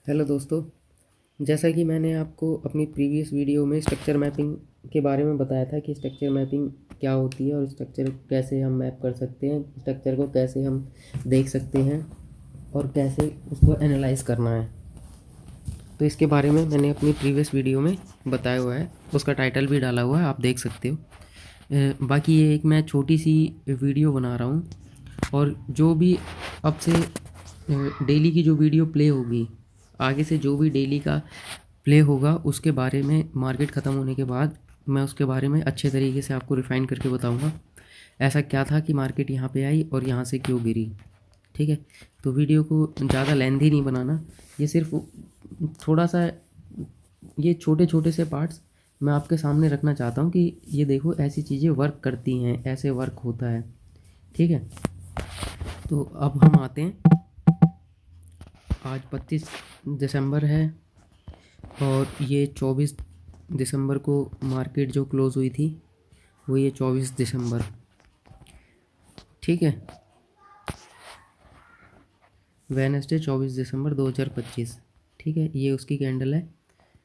Hello दोस्तों। जैसा कि मैंने आपको अपनी प्रीवियस वीडियो में स्ट्रक्चर मैपिंग के बारे में बताया था कि स्ट्रक्चर मैपिंग क्या होती है और स्ट्रक्चर कैसे हम मैप कर सकते हैं, स्ट्रक्चर को कैसे हम देख सकते हैं और कैसे उसको एनालाइज करना है। तो इसके बारे में मैंने अपनी प्रीवियस वीडियो में बताया हुआ है, उसका टाइटल भी डाला हुआ है, आप देख सकते हो। बाकी ये एक मैं छोटी सी वीडियो बना रहा हूँ और जो भी अब से डेली की जो वीडियो प्ले होगी, आगे से जो भी डेली का प्ले होगा उसके बारे में मार्केट ख़त्म होने के बाद मैं उसके बारे में अच्छे तरीके से आपको रिफ़ाइन करके बताऊंगा। ऐसा क्या था कि मार्केट यहाँ पे आई और यहाँ से क्यों गिरी। ठीक है, तो वीडियो को ज़्यादा लेंथी नहीं बनाना, ये सिर्फ थोड़ा सा ये छोटे छोटे से पार्ट्स मैं आपके सामने रखना चाहता हूँ कि ये देखो ऐसी चीज़ें वर्क करती हैं, ऐसे वर्क होता है। ठीक है, तो अब हम आते हैं। आज 25 दिसंबर है और ये 24 दिसंबर को मार्केट जो क्लोज़ हुई थी वो ये 24 दिसंबर। ठीक है, वेडनेसडे 24 दिसंबर 2025। ठीक है, ये उसकी कैंडल है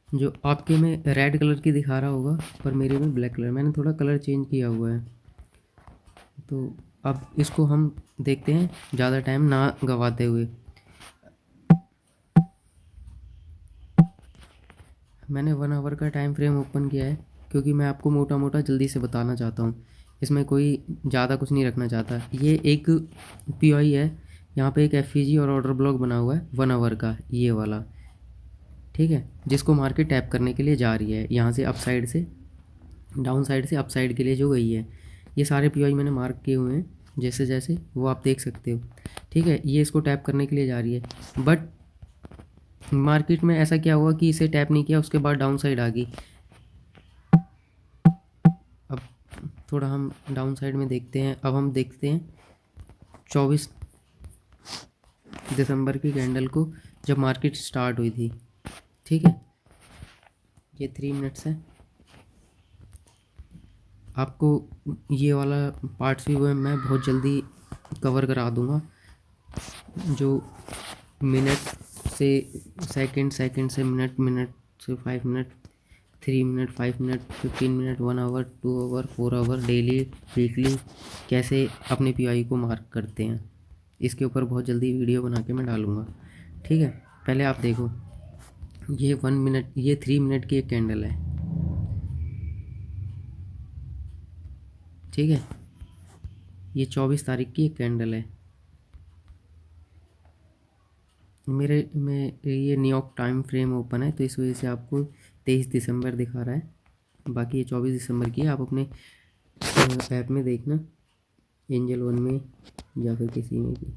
जो आपके में रेड कलर की दिखा रहा होगा पर मेरे में ब्लैक कलर, मैंने थोड़ा कलर चेंज किया हुआ है। तो अब इसको हम देखते हैं ज़्यादा टाइम ना गवाते हुए। मैंने 1 आवर का टाइम फ्रेम ओपन किया है क्योंकि मैं आपको मोटा मोटा जल्दी से बताना चाहता हूँ, इसमें कोई ज़्यादा कुछ नहीं रखना चाहता। ये एक पीओई है, यहाँ पे एक एफईजी और ऑर्डर ब्लॉक बना हुआ है 1 आवर का, ये वाला। ठीक है, जिसको मार्केट टैप करने के लिए जा रही है, यहाँ से अप साइड से डाउन साइड से अप साइड के लिए जो गई है। ये सारे पीओई मैंने मार्क किए हुए हैं जैसे जैसे, वो आप देख सकते हो। ठीक है, ये इसको टैप करने के लिए जा रही है बट मार्केट में ऐसा क्या हुआ कि इसे टैप नहीं किया, उसके बाद डाउन साइड आ गई। अब थोड़ा हम डाउन साइड में देखते हैं। अब हम देखते हैं 24 दिसंबर की कैंडल को जब मार्केट स्टार्ट हुई थी। ठीक है, ये 3 मिनट्स है। आपको ये वाला पार्ट्स भी वो मैं बहुत जल्दी कवर करा दूंगा, जो मिनट से सेकंड, सेकंड से मिनट, मिनट से 5 minute, 3 minute, 5 minute, 15 minute, 1 hour, 2 hour, 4 hour, daily, weekly कैसे अपने पीआई को मार्क करते हैं, इसके ऊपर बहुत जल्दी वीडियो बना के मैं डालूँगा। ठीक है, पहले आप देखो, ये 1 मिनट, ये 3 मिनट की एक कैंडल है। ठीक है, ये 24 तारीख की एक कैंडल है। मेरे में ये न्यूयॉर्क टाइम फ्रेम ओपन है तो इस वजह से आपको 23 दिसंबर दिखा रहा है, बाकी ये 24 दिसंबर की है। आप अपने ऐप में देखना, एंजल वन में या फिर किसी में भी।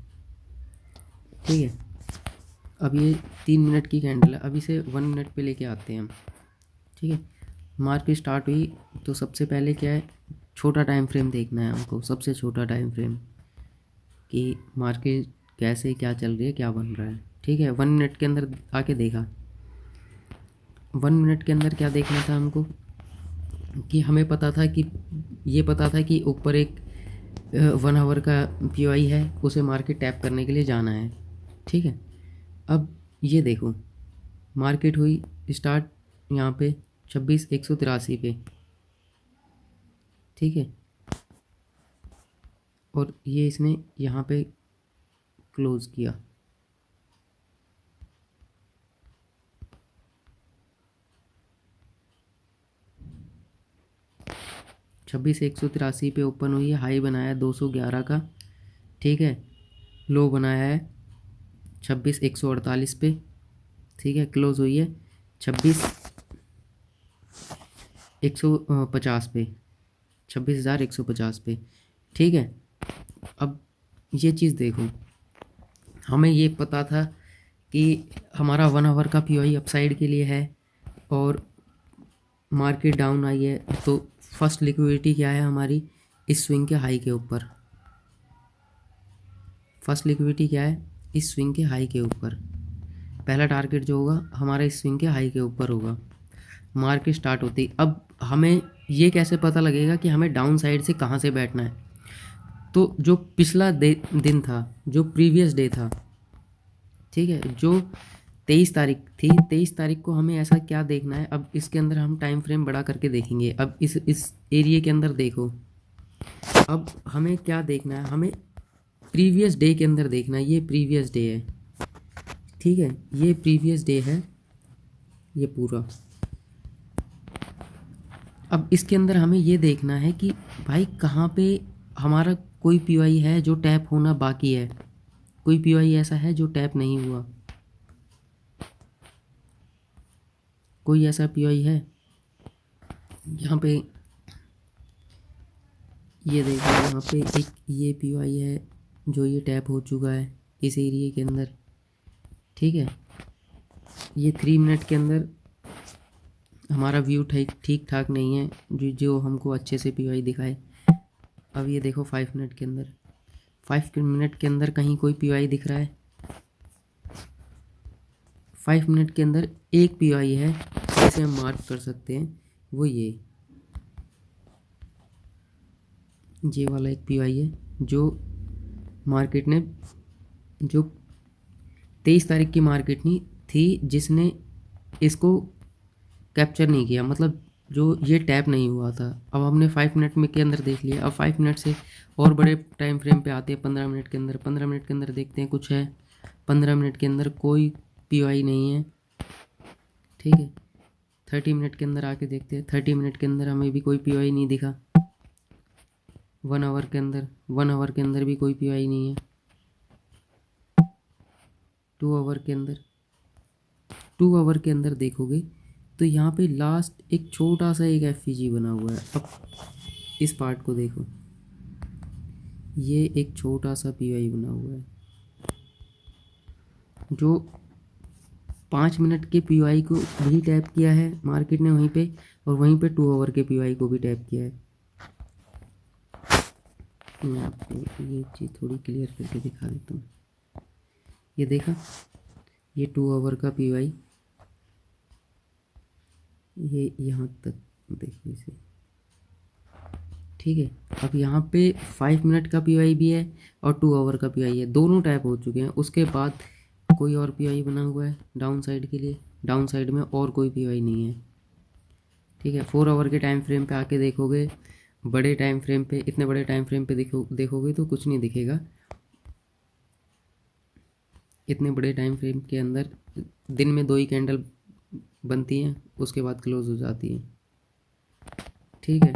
ठीक है, अब ये 3 मिनट की कैंडल है, अब इसे 1 मिनट पे लेके आते हैं हम। ठीक है, मार्केट स्टार्ट हुई तो सबसे पहले क्या है, छोटा टाइम फ्रेम देखना है हमको, सबसे छोटा टाइम फ्रेम कि मार्केट कैसे क्या चल रही है, क्या बन रहा है। ठीक है, 1 मिनट के अंदर आके देखा। 1 मिनट के अंदर क्या देखना था हमको कि हमें पता था कि ये पता था कि ऊपर एक 1 आवर का पीओआई है, उसे मार्केट टैप करने के लिए जाना है। ठीक है, अब ये देखो मार्केट हुई स्टार्ट यहाँ पे 26,183 पे। ठीक है, और ये इसने यहाँ पे क्लोज़ किया। छब्बीस 183 पे ओपन हुई है, हाई बनाया 211 का। ठीक है, लो बनाया है 26,148 पे। ठीक है, क्लोज हुई है 26,150 पे, 26,150 पे। ठीक है, अब ये चीज़ देखो, हमें ये पता था कि हमारा 1 आवर का पीओई अपसाइड के लिए है और मार्केट डाउन आई है, तो फर्स्ट लिक्विडिटी क्या है हमारी, इस स्विंग के हाई के ऊपर। फर्स्ट लिक्विडिटी क्या है, इस स्विंग के हाई के ऊपर। पहला टारगेट जो होगा हमारा इस स्विंग के हाई के ऊपर होगा मार्केट स्टार्ट होती। अब हमें ये कैसे पता लगेगा कि हमें डाउन साइड से कहाँ से बैठना है, तो जो पिछला दिन था, जो प्रीवियस डे था, ठीक है, जो 23 तारीख थी। 23 तारीख को हमें ऐसा क्या देखना है, अब इसके अंदर हम टाइम फ्रेम बड़ा करके देखेंगे। अब इस एरिया के अंदर देखो, अब हमें क्या देखना है, हमें प्रीवियस डे के अंदर देखना है। ये प्रीवियस डे है, ठीक है, ये प्रीवियस डे है ये पूरा। अब इसके अंदर हमें ये देखना है कि भाई कहाँ पे हमारा कोई पीओआई है जो टैप होना बाकी है, कोई पीओआई ऐसा है जो टैप नहीं हुआ, कोई ऐसा पीओआई है यहाँ पे। ये देखो यहाँ पे एक ये पीओआई है जो ये टैप हो चुका है इस एरिया के अंदर, ठीक है। ये 3 मिनट के अंदर हमारा व्यू ठीक ठाक नहीं है जो हमको अच्छे से पीओआई दिखाए। अब ये देखो 5 मिनट के अंदर, 5 मिनट के अंदर कहीं कोई पीओआई दिख रहा है? 5 मिनट के अंदर एक पीओआई है जिसे हम मार्क कर सकते हैं, वो ये वाला एक पीओआई है जो मार्केट ने, जो 23 तारीख की मार्केट नहीं थी जिसने इसको कैप्चर नहीं किया, मतलब जो ये टैप नहीं हुआ था। अब हमने 5 मिनट में के अंदर देख लिया, अब 5 मिनट से और बड़े टाइम फ्रेम पे आते हैं 15 मिनट के अंदर। 15 मिनट के अंदर देखते हैं कुछ है, 15 मिनट के अंदर कोई पीओआई नहीं है, ठीक है। 30 मिनट के अंदर आके देखते हैं, 30 मिनट के अंदर हमें भी कोई पीओआई नहीं दिखा। 1 आवर के अंदर, 1 आवर के अंदर भी कोई पीओआई नहीं है। 2 आवर के अंदर, 2 आवर के अंदर देखोगे तो यहाँ पे लास्ट एक छोटा सा एक एफईजी बना हुआ है। अब इस पार्ट को देखो, ये एक छोटा सा पीओआई बना हुआ है जो 5 मिनट के पीओआई को भी टैप किया है मार्केट ने वहीं पे, और वहीं पे 2 आवर के पीओआई को भी टैप किया है। मैं आपको ये चीज़ थोड़ी क्लियर करके दिखा देता हूँ। ये देखा, ये 2 आवर का पीओआई, ये यहाँ तक देखिए इसे, ठीक है। अब यहाँ पे 5 मिनट का पीओआई भी है और 2 आवर का पीओआई है, दोनों टैप हो चुके हैं। उसके बाद कोई और पीओआई बना हुआ है डाउन साइड के लिए, डाउन साइड में और कोई पीओआई नहीं है, ठीक है। 4 आवर के टाइम फ्रेम पे आके देखोगे, बड़े टाइम फ्रेम पे, इतने बड़े टाइम फ्रेम पे देखोगे तो कुछ नहीं दिखेगा। इतने बड़े टाइम फ्रेम के अंदर दिन में 2 ही कैंडल बनती हैं, उसके बाद क्लोज हो जाती हैं, ठीक है।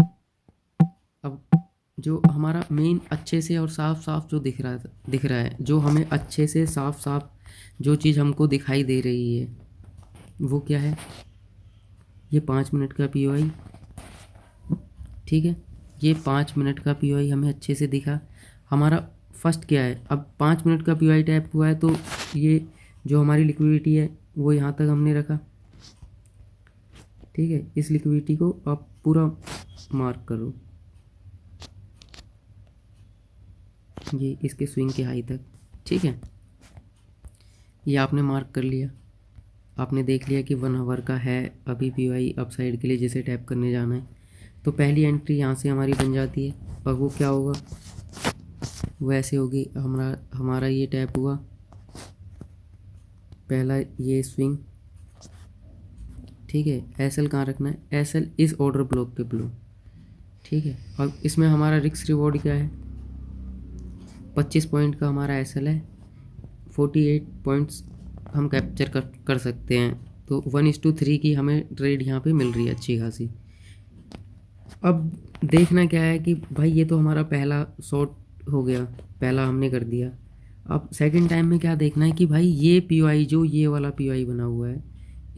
अब जो हमारा मेन अच्छे से और साफ साफ जो दिख रहा है, जो हमें अच्छे से साफ साफ जो चीज़ हमको दिखाई दे रही है वो क्या है? ये 5 मिनट का पीओआई, ठीक है। ये 5 मिनट का पीओआई हमें अच्छे से दिखा। हमारा फर्स्ट क्या है, अब 5 मिनट का पीओआई टैप हुआ है तो ये जो हमारी लिक्विडिटी है वो यहाँ तक हमने रखा, ठीक है। इस लिक्विडिटी को आप पूरा मार्क करो, ये इसके स्विंग के हाई तक, ठीक है। ये आपने मार्क कर लिया, आपने देख लिया कि 1 आवर का है अभी पीओआई अप साइड के लिए जिसे टैप करने जाना है। तो पहली एंट्री यहाँ से हमारी बन जाती है, और वो क्या होगा, वो ऐसे होगी। हमारा ये टैप हुआ, पहला ये स्विंग, ठीक है। एसएल कहाँ रखना है? एसएल इस ऑर्डर ब्लॉक के ब्लो, ठीक है। और इसमें हमारा रिस्क रिवॉर्ड क्या है? 25 पॉइंट का हमारा एसएल है, 48 पॉइंट्स हम कैप्चर कर सकते हैं। तो 1:3 की हमें ट्रेड यहाँ पे मिल रही है अच्छी खासी। अब देखना क्या है कि भाई ये तो हमारा पहला शॉट हो गया, पहला हमने कर दिया। अब सेकंड टाइम में क्या देखना है कि भाई ये पीओआई, जो ये वाला पीओआई बना हुआ है,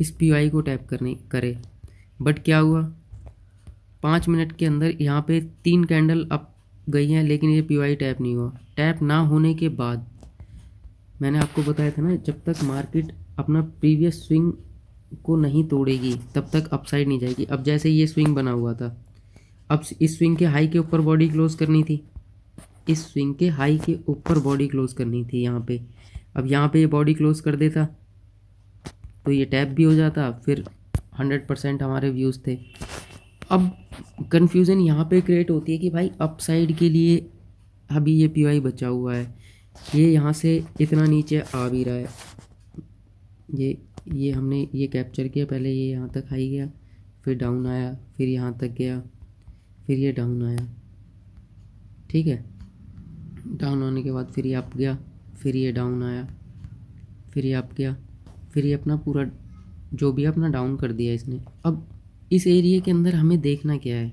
इस पीओआई को टैप करे। बट क्या हुआ, 5 मिनट के अंदर यहाँ पे 3 कैंडल अप गई हैं, लेकिन ये पीओआई टैप नहीं हुआ। टैप ना होने के बाद मैंने आपको बताया था ना, जब तक मार्केट अपना प्रीवियस स्विंग को नहीं तोड़ेगी तब तक अपसाइड नहीं जाएगी। अब जैसे ये स्विंग बना हुआ था, अब इस स्विंग के हाई के ऊपर बॉडी क्लोज करनी थी, इस स्विंग के हाई के ऊपर बॉडी क्लोज करनी थी यहाँ पे। अब यहाँ पे ये बॉडी क्लोज कर देता तो ये टैप भी हो जाता, फिर 100% हमारे व्यूज़ थे। अब कन्फ्यूज़न यहाँ पे क्रिएट होती है कि भाई अपसाइड के लिए अभी ये पीओआई बचा हुआ है, ये यहाँ से इतना नीचे आ भी रहा है, ये हमने ये कैप्चर किया। पहले ये यहाँ तक हाई गया, फिर डाउन आया, फिर यहाँ तक गया, फिर ये डाउन आया। ठीक है, डाउन आने के बाद फिर ये अप गया, फिर ये डाउन आया, फिर ये अप गया, फिर ये अपना पूरा जो भी अपना डाउन कर दिया इसने। अब इस एरिया के अंदर हमें देखना क्या है,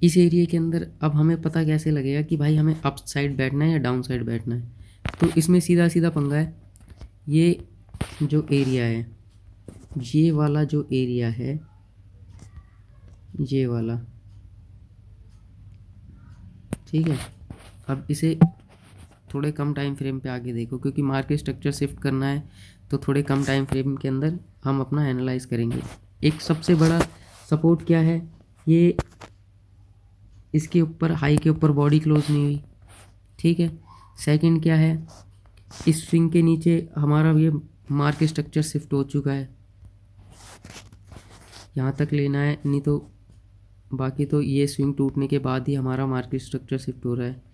इस एरिया के अंदर अब हमें पता कैसे लगेगा कि भाई हमें अप साइड बैठना है या डाउन साइड बैठना है। तो इसमें सीधा सीधा पंगा है, ये जो एरिया है, ये वाला जो एरिया है, ये वाला, ठीक है। अब इसे थोड़े कम टाइम फ्रेम पे आगे देखो, क्योंकि मार्केट स्ट्रक्चर शिफ्ट करना है तो थोड़े कम टाइम फ्रेम के अंदर हम अपना एनालाइज करेंगे। एक सबसे बड़ा सपोर्ट क्या है, ये इसके ऊपर हाई के ऊपर बॉडी क्लोज नहीं हुई, ठीक है। सेकंड क्या है, इस स्विंग के नीचे हमारा ये मार्केट स्ट्रक्चर शिफ्ट हो चुका है, यहाँ तक लेना है, नहीं तो बाकी तो ये स्विंग टूटने के बाद ही हमारा मार्केट स्ट्रक्चर शिफ्ट हो रहा है।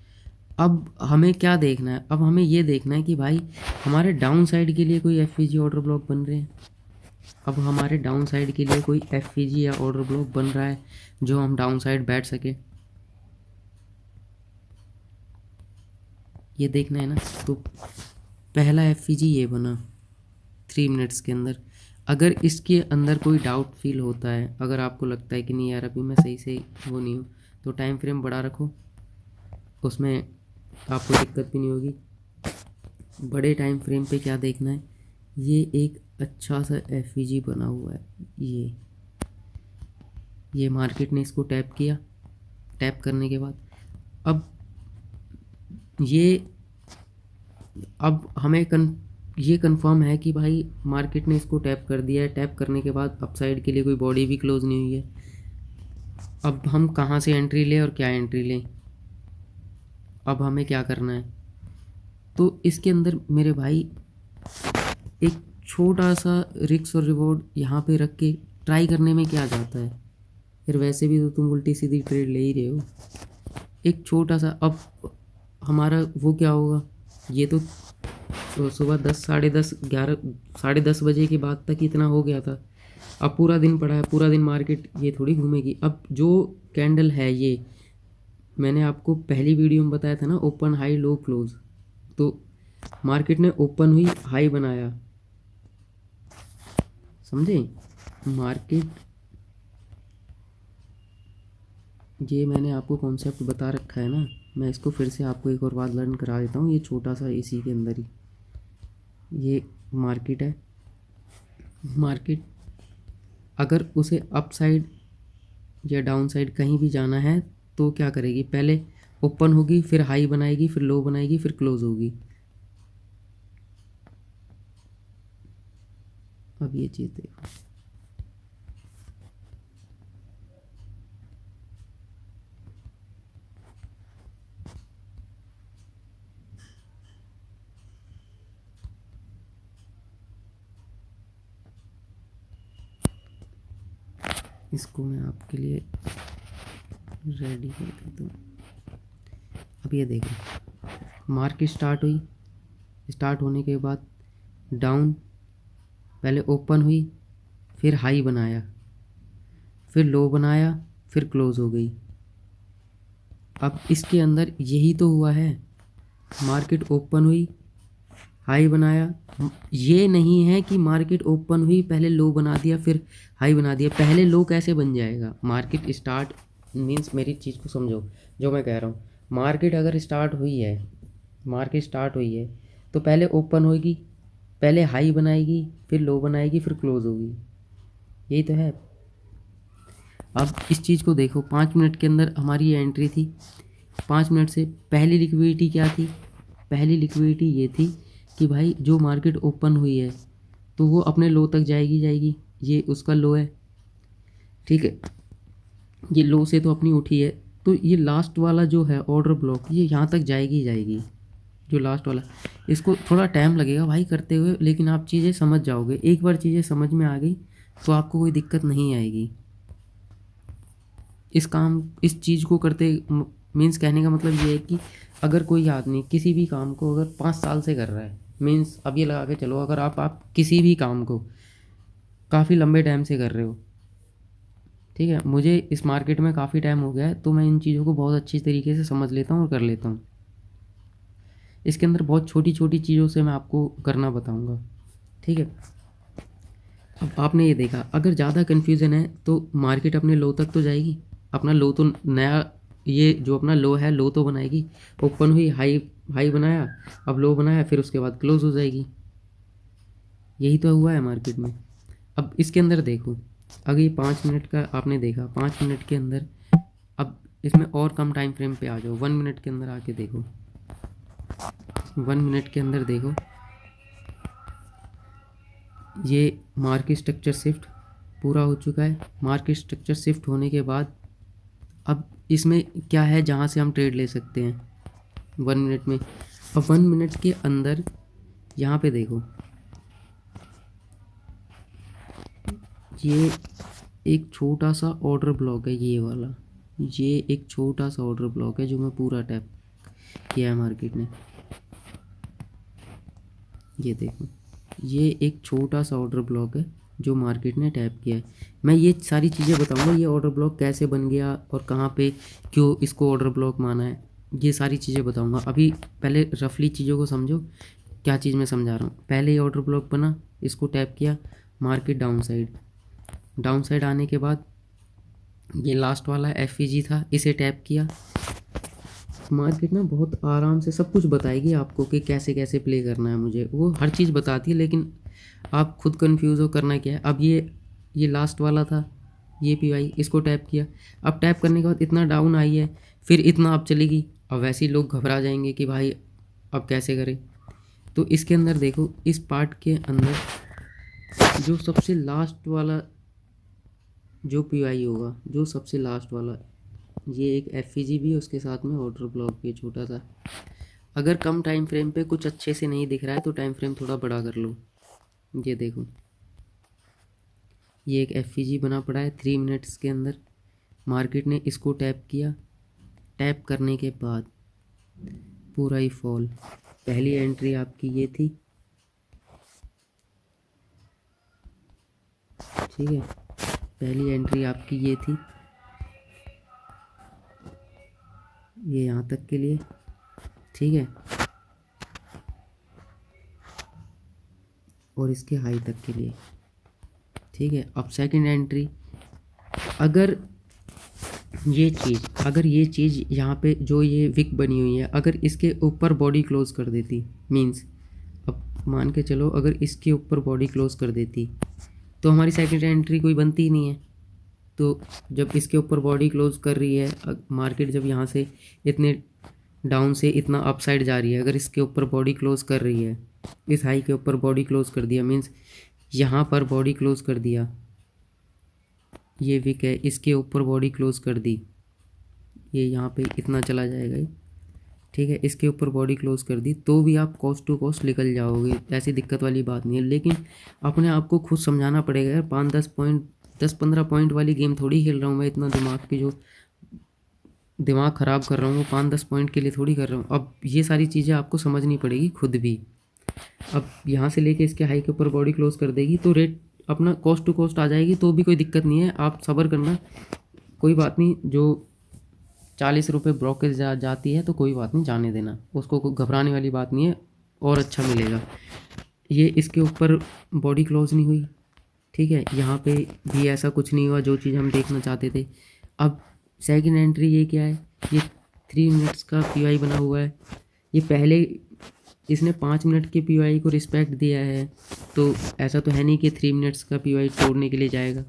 अब हमें क्या देखना है, अब हमें ये देखना है कि भाई हमारे डाउन साइड के लिए कोई एफवीजी ऑर्डर ब्लॉक बन रहे हैं। अब हमारे डाउन साइड के लिए कोई एफवीजी या ऑर्डर ब्लॉक बन रहा है जो हम डाउन साइड बैठ सके, ये देखना है ना। तो पहला एफवीजी ये बना 3 मिनट्स के अंदर। अगर इसके अंदर कोई डाउट फील होता है, अगर आपको लगता है कि नहीं यार अभी मैं सही से वो नहीं हूँ, तो टाइम फ्रेम बढ़ा रखो, उसमें आपको दिक्कत भी नहीं होगी। बड़े टाइम फ्रेम पे क्या देखना है, ये एक अच्छा सा एफवीजी बना हुआ है, ये मार्केट ने इसको टैप किया, टैप करने के बाद अब हमें ये कंफर्म है कि भाई मार्केट ने इसको टैप कर दिया है। टैप करने के बाद अपसाइड के लिए कोई बॉडी भी क्लोज नहीं हुई है। अब हम कहाँ से एंट्री लें और क्या एंट्री लें, अब हमें क्या करना है। तो इसके अंदर मेरे भाई एक छोटा सा रिस्क और रिवॉर्ड यहाँ पे रख के ट्राई करने में क्या जाता है, फिर वैसे भी तो तुम उल्टी सीधी ट्रेड ले ही रहे हो। एक छोटा सा, अब हमारा वो क्या होगा, ये तो सुबह 10 साढ़े 10 11 साढ़े 10 बजे के बाद तक इतना हो गया था। अब पूरा दिन पड़ा है, पूरा दिन मार्केट ये थोड़ी घूमेगी। अब जो कैंडल है, ये मैंने आपको पहली वीडियो में बताया था ना, ओपन हाई लो क्लोज। तो मार्केट ने ओपन हुई, हाई बनाया, समझे मार्केट, ये मैंने आपको कॉन्सेप्ट बता रखा है ना, मैं इसको फिर से आपको एक और बात लर्न करा देता हूँ। ये छोटा सा इसी के अंदर ही ये मार्केट है। मार्केट अगर उसे अप साइड या डाउन साइड कहीं भी जाना है तो क्या करेगी, पहले ओपन होगी, फिर हाई बनाएगी, फिर लो बनाएगी, फिर क्लोज होगी। अब ये चीज़ देखो, इसको मैं आपके लिए रेडी कर देता हूँ। अब ये देखो, मार्केट स्टार्ट हुई, स्टार्ट होने के बाद डाउन, पहले ओपन हुई, फिर हाई बनाया, फिर लो बनाया, फिर क्लोज हो गई। अब इसके अंदर यही तो हुआ है, मार्केट ओपन हुई, हाई बनाया। ये नहीं है कि मार्केट ओपन हुई पहले लो बना दिया फिर हाई बना दिया। पहले लो कैसे बन जाएगा, मार्केट स्टार्ट मीन्स, मेरी चीज़ को समझो जो मैं कह रहा हूँ। मार्केट अगर स्टार्ट हुई है, मार्केट स्टार्ट हुई है तो पहले ओपन होगी, पहले हाई बनाएगी, फिर लो बनाएगी, फिर क्लोज होगी, यही तो है। अब इस चीज़ को देखो, 5 मिनट के अंदर हमारी ये एंट्री थी। 5 मिनट से पहली लिक्विडिटी क्या थी, पहली लिक्विडिटी ये थी कि भाई जो मार्केट ओपन हुई है तो वो अपने लो तक जाएगी, ये उसका लो है, ठीक है। ये लो से तो अपनी उठी है, तो ये लास्ट वाला जो है ऑर्डर ब्लॉक, ये यहाँ तक जाएगी, जो लास्ट वाला। इसको थोड़ा टाइम लगेगा भाई करते हुए, लेकिन आप चीज़ें समझ जाओगे। एक बार चीज़ें समझ में आ गई तो आपको कोई दिक्कत नहीं आएगी। इस चीज़ को करते मीन्स कहने का मतलब ये है कि अगर कोई आदमी किसी भी काम को अगर 5 साल से कर रहा है, मीन्स अब ये लगा के चलो, अगर आप किसी भी काम को काफ़ी लंबे टाइम से कर रहे हो, ठीक है, मुझे इस मार्केट में काफ़ी टाइम हो गया है, तो मैं इन चीज़ों को बहुत अच्छी तरीके से समझ लेता हूँ और कर लेता हूँ। इसके अंदर बहुत छोटी छोटी चीज़ों से मैं आपको करना बताऊँगा, ठीक है। अब आपने ये देखा, अगर ज़्यादा कन्फ्यूज़न है तो मार्केट अपने लो तक तो जाएगी, अपना लो तो नया, ये जो अपना लो है लो तो बनाएगी, ओपन हुई, हाई हाई बनाया, अब लो बनाया, फिर उसके बाद क्लोज हो जाएगी। यही तो हुआ है मार्केट में। अब इसके अंदर देखो, अगर ये 5 मिनट का आपने देखा, 5 मिनट के अंदर, अब इसमें और कम टाइम फ्रेम पे आ जाओ, 1 मिनट के अंदर आके देखो, 1 मिनट के अंदर देखो, ये मार्केट स्ट्रक्चर शिफ्ट पूरा हो चुका है। मार्केट स्ट्रक्चर शिफ्ट होने के बाद अब इसमें क्या है जहाँ से हम ट्रेड ले सकते हैं 1 मिनट में। अब 1 मिनट के अंदर यहाँ पे देखो, ये एक छोटा सा ऑर्डर ब्लॉक है, ये वाला, ये एक छोटा सा ऑर्डर ब्लॉक है जो मैं पूरा टैप किया है मार्केट ने। ये देखो, ये एक छोटा सा ऑर्डर ब्लॉक है जो मार्केट ने टैप किया है। मैं ये सारी चीज़ें बताऊंगा, ये ऑर्डर ब्लॉक कैसे बन गया और कहाँ पे क्यों इसको ऑर्डर ब्लॉक माना है, ये सारी चीज़ें बताऊंगा। अभी पहले रफली चीज़ों को समझो, क्या चीज़ मैं समझा रहा हूँ। पहले ये ऑर्डर ब्लॉक बना, इसको टैप किया, market down side, down side आने के बाद ये लास्ट वाला एफ था, इसे टैप किया। मार्केट ना बहुत आराम से सब कुछ बताएगी आपको कि कैसे कैसे प्ले करना है, मुझे वो हर चीज़ बताती है, लेकिन आप खुद कंफ्यूज हो करना क्या है। अब ये लास्ट वाला था, ये पीवाई, इसको टैप किया। अब टैप करने के बाद इतना डाउन आई है, फिर इतना अब चलेगी। अब वैसे ही लोग घबरा जाएंगे कि भाई अब कैसे करें। तो इसके अंदर देखो, इस पार्ट के अंदर जो सबसे लास्ट वाला जो पीवाई होगा, जो सबसे लास्ट वाला, ये एक एफ भी है, उसके साथ में ऑर्डर ब्लॉक भी छोटा सा। अगर कम टाइम फ्रेम पे कुछ अच्छे से नहीं दिख रहा है तो टाइम फ्रेम थोड़ा बड़ा कर लो। ये देखो, ये एक एफ बना पड़ा है 3 मिनट्स के अंदर। मार्केट ने इसको टैप किया, टैप करने के बाद पूरा ही फॉल। पहली एंट्री आपकी ये थी, ठीक है, पहली एंट्री आपकी ये थी, ये यहाँ तक के लिए, ठीक है, और इसके हाई तक के लिए, ठीक है। अब सेकंड एंट्री, अगर ये चीज़ यहाँ पे जो ये विक बनी हुई है, अगर इसके ऊपर बॉडी क्लोज कर देती, मींस अब मान के चलो अगर इसके ऊपर बॉडी क्लोज कर देती तो हमारी सेकंड एंट्री कोई बनती ही नहीं है। तो जब इसके ऊपर बॉडी क्लोज कर रही है, मार्केट जब यहाँ से इतने डाउन से इतना अप साइड जा रही है, अगर इसके ऊपर बॉडी क्लोज कर रही है, इस हाई के ऊपर बॉडी क्लोज कर दिया, मीन्स यहाँ पर बॉडी क्लोज कर दिया, ये विक है, इसके ऊपर बॉडी क्लोज कर दी, ये यहाँ पे इतना चला जाएगा ये, ठीक है, इसके ऊपर बॉडी क्लोज कर दी, तो भी आप कॉस्ट टू कॉस्ट निकल जाओगे, ऐसी दिक्कत वाली बात नहीं है। लेकिन अपने आप को खुद समझाना पड़ेगा यार, 5-10 पॉइंट, 10-15 पॉइंट वाली गेम थोड़ी खेल रहा हूँ मैं, इतना दिमाग ख़राब कर रहा हूँ वो 5-10 पॉइंट के लिए थोड़ी कर रहा हूँ। अब ये सारी चीज़ें आपको समझनी पड़ेगी खुद भी। अब यहाँ से लेके इसके हाई के ऊपर बॉडी क्लोज कर देगी तो रेट अपना कॉस्ट टू कॉस्ट आ जाएगी, तो भी कोई दिक्कत नहीं है, आप सब्र करना, कोई बात नहीं। जो 40 रुपये ब्रोकेज जाती है तो कोई बात नहीं, जाने देना उसको, कोई घबराने वाली बात नहीं है, और अच्छा मिलेगा। ये इसके ऊपर बॉडी क्लोज नहीं हुई, ठीक है, यहाँ पे भी ऐसा कुछ नहीं हुआ जो चीज़ हम देखना चाहते थे। अब सेकंड एंट्री ये क्या है, ये 3 मिनट्स का पीवाई बना हुआ है। ये पहले इसने 5 मिनट के पीवाई को रिस्पेक्ट दिया है, तो ऐसा तो है नहीं कि 3 मिनट्स का पीवाई तोड़ने के लिए जाएगा।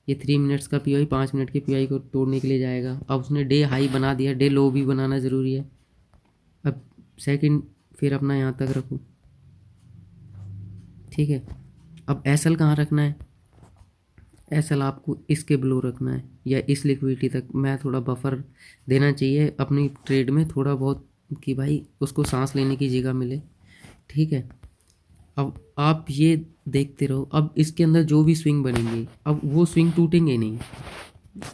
ये 3 मिनट्स का पीवाई 5 मिनट के पीवाई को तोड़ने के लिए जाएगा। अब उसने डे हाई बना दिया, डे लो भी बनाना ज़रूरी है। अब सेकंड फिर अपना यहाँ तक रखो, ठीक है। अब एसएल कहाँ रखना है, एसएल आपको इसके बिलो रखना है या इस लिक्विडिटी तक। मैं थोड़ा बफर देना चाहिए अपनी ट्रेड में थोड़ा बहुत, कि भाई उसको सांस लेने की जगह मिले, ठीक है। अब आप ये देखते रहो, अब इसके अंदर जो भी स्विंग बनेंगे अब वो स्विंग टूटेंगे नहीं।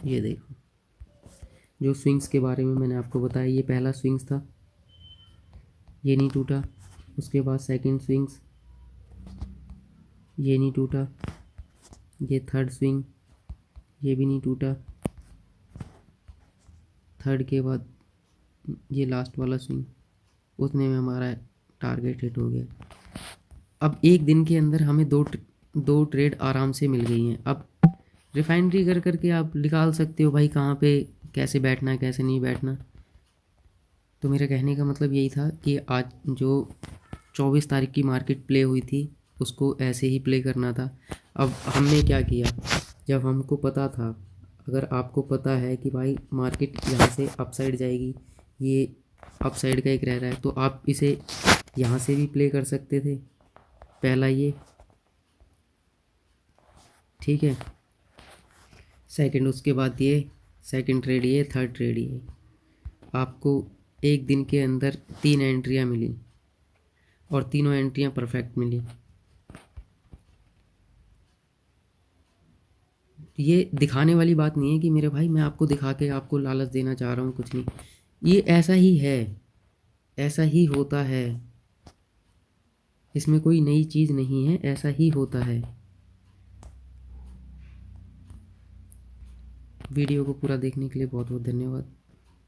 ये देखो, जो स्विंग्स के बारे में मैंने आपको बताया, ये पहला स्विंग्स था, ये नहीं टूटा, उसके बाद सेकंड स्विंग्स, ये नहीं टूटा, ये थर्ड स्विंग, ये भी नहीं टूटा, थर्ड के बाद ये लास्ट वाला स्विंग, उतने में हमारा टारगेट हिट हो गया। अब एक दिन के अंदर हमें दो ट्रेड आराम से मिल गई हैं। अब रिफाइनरी कर करके आप निकाल सकते हो भाई कहाँ पे कैसे बैठना है कैसे नहीं बैठना। तो मेरा कहने का मतलब यही था कि आज जो 24 तारीख की मार्केट प्ले हुई थी उसको ऐसे ही प्ले करना था। अब हमने क्या किया, जब हमको पता था, अगर आपको पता है कि भाई मार्केट यहाँ से अपसाइड जाएगी, ये अपसाइड का एक रह रहा है, तो आप इसे यहाँ से भी प्ले कर सकते थे। पहला ये, ठीक है, सेकंड उसके बाद ये, सेकंड ट्रेड ये, थर्ड ट्रेड ये। आपको एक दिन के अंदर 3 एंट्रियाँ मिली और तीनों एंट्रियाँ परफेक्ट मिली। ये दिखाने वाली बात नहीं है कि मेरे भाई मैं आपको दिखा के आपको लालच देना चाह रहा हूँ, कुछ नहीं, ये ऐसा ही है, ऐसा ही होता है, इसमें कोई नई चीज़ नहीं है, ऐसा ही होता है। वीडियो को पूरा देखने के लिए बहुत बहुत धन्यवाद।